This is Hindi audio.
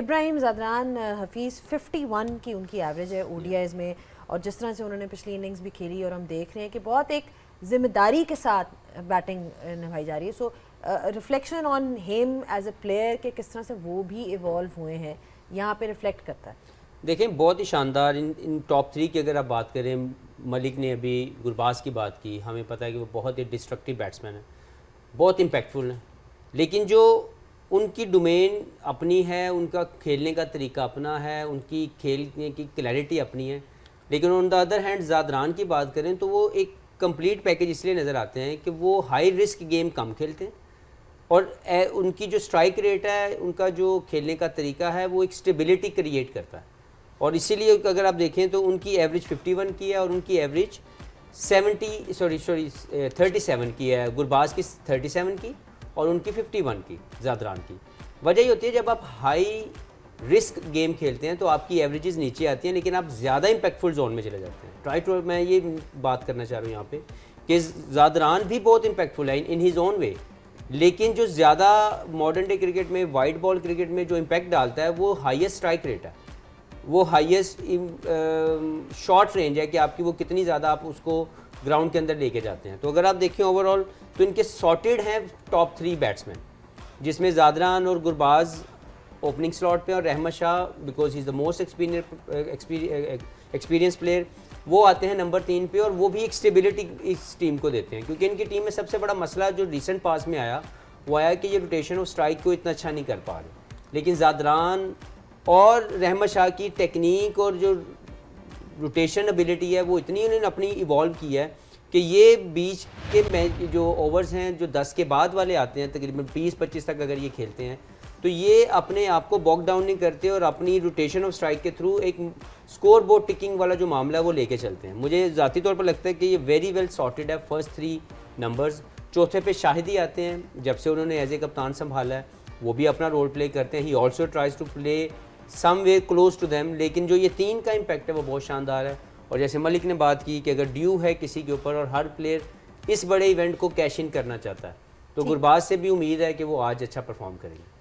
इब्राहिम ज़ादरान हफीज़ 51 की उनकी एवरेज है ओडीआईज़ में, और जिस तरह से उन्होंने पिछली इनिंग्स भी खेली और हम देख रहे हैं कि बहुत एक जिम्मेदारी के साथ बैटिंग निभाई जा रही है। So reflection on him as a player के किस तरह से वो भी इवॉल्व हुए हैं यहाँ पे रिफ्लेक्ट करता है। देखें बहुत ही शानदार इन टॉप 3 की अगर आप बात करें, मलिक ने अभी गुरबाज की बात की, हमें पता है कि वो बहुत ही डिस्ट्रक्टिव बैट्समैन है, बहुत इम्पैक्टफुल है, लेकिन जो उनकी डोमेन अपनी है, उनका खेलने का तरीका अपना है, उनकी खेलने की क्लैरिटी अपनी है। लेकिन on the other hand Zadran की बात करें तो वो एक कंप्लीट पैकेज इसलिए नज़र आते हैं कि वो हाई रिस्क गेम कम खेलते हैं और उनकी जो स्ट्राइक रेट है, उनका जो खेलने का तरीका है, वो एक स्टेबिलिटी क्रिएट करता है। और इसीलिए अगर आप देखें तो उनकी एवरेज 51 की है और उनकी एवरेज 37 की है, गुरबाज की 37 की और उनकी 51 की ज़ादरान की। वजह ये होती है जब आप हाई रिस्क गेम खेलते हैं तो आपकी एवरेजेस नीचे आती हैं, लेकिन आप ज़्यादा इम्पैक्टफुल जोन में चले जाते हैं। राइट, मैं ये बात करना चाह रहा हूँ यहाँ पे कि ज़ादरान भी बहुत इम्पैक्टफुल है इन हिज ओन वे, लेकिन जो ज़्यादा मॉडर्न डे क्रिकेट में, वाइड बॉल क्रिकेट में जो इम्पैक्ट डालता है वो हाईएस्ट स्ट्राइक रेट है, वो हाईएस्ट शॉर्ट रेंज है कि आपकी वो कितनी ज़्यादा आप उसको ग्राउंड के अंदर लेके जाते हैं। तो अगर आप देखें ओवरऑल तो इनके सॉर्टेड हैं टॉप 3 बैट्समैन, जिसमें ज़ादरान और गुरबाज ओपनिंग स्लॉट पे और Rahmat Shah because he is the most experience player, वो आते हैं नंबर 3 पे, और वो भी एक स्टेबिलिटी इस टीम को देते हैं। क्योंकि इनकी टीम में सबसे बड़ा मसला जो रिसेंट पास में आया वो आया कि ये रोटेशन ऑफ स्ट्राइक को इतना अच्छा नहीं कर पा रहे, लेकिन ज़ादरान और रहमत शाह की टेक्निक और जो रोटेशन एबिलिटी है वो इतनी उन्होंने अपनी इवॉल्व की है कि ये बीच के मैच जो ओवर्स हैं जो 10 के बाद वाले आते हैं, तकरीबन 20-25 तक अगर ये खेलते हैं तो ये अपने आप को बॉक डाउन नहीं करते और अपनी रोटेशन ऑफ स्ट्राइक के थ्रू एक स्कोर बोर्ड टिकिंग वाला जो मामला है वो लेके चलते हैं। मुझे ज़ाती तौर पर लगता है कि ये वेरी वेल सॉर्टेड है। फर्स्ट 3 नंबर्स, चौथे पे शाहिदी आते हैं, जब से उन्होंने एज ए कप्तान संभाला है वो भी अपना रोल प्ले करते हैं। He also tries to play some way close to them, लेकिन जो ये 3 का इम्पैक्ट है वो बहुत शानदार है। और जैसे मलिक ने बात की कि अगर ड्यू है किसी के ऊपर और हर प्लेयर इस बड़े इवेंट को कैश इन करना चाहता है, तो गुरबाज से भी उम्मीद है कि वो आज अच्छा परफॉर्म करेंगे।